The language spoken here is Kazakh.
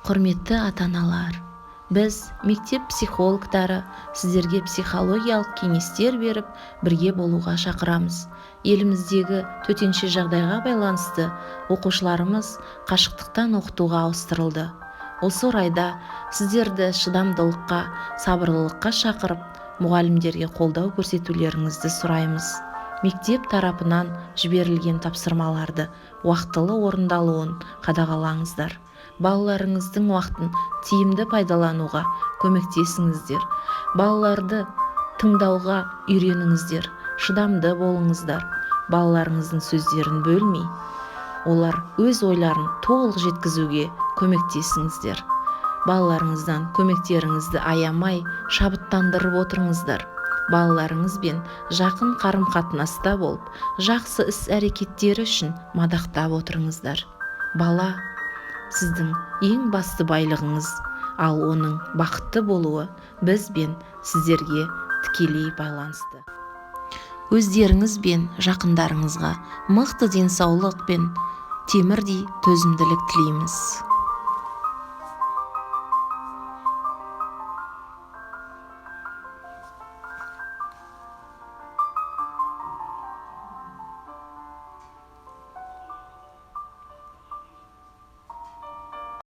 Құрметті ата-аналар, біз мектеп психологтары сіздерге психологиялық кеңестер беріп, бірге болуға шақырамыз. Еліміздегі төтенше жағдайға байланысты оқушыларымыз қашықтықтан оқытуға ауыстырылды. Осы орайда сіздерді шыдамдылыққа, сабырлылыққа шақырып, мұғалімдерге қолдау көрсетулеріңізді сұраймыз. Мектеп тарапынан жіберілген тапсырмаларды уақытылы орындалуын қадағалаңыздар. Балаларыңыздың уақытын тиімді пайдалануға көмектесіңіздер. Балаларды тыңдауға үйреніңіздер, шыдамды болыңыздар. Балаларыңыздың сөздерін бөлмей, олар өз ойларын толық жеткізуге көмектесіңіздер. Балаларыңыздан көмектеріңізді аямай, шабыттандырып отырыңыздар. Балаларыңызбен жақын қарым-қатынаста болып, жақсы іс-әрекеттері үшін мадақтап отырыңыздар. Бала сіздің ең басты байлығыңыз, ал оның бақытты болуы бізбен сіздерге тікелей байланысты. Өздеріңіз бен жақындарыңызға мықты денсаулық пен темірдей төзімділік тілейміз.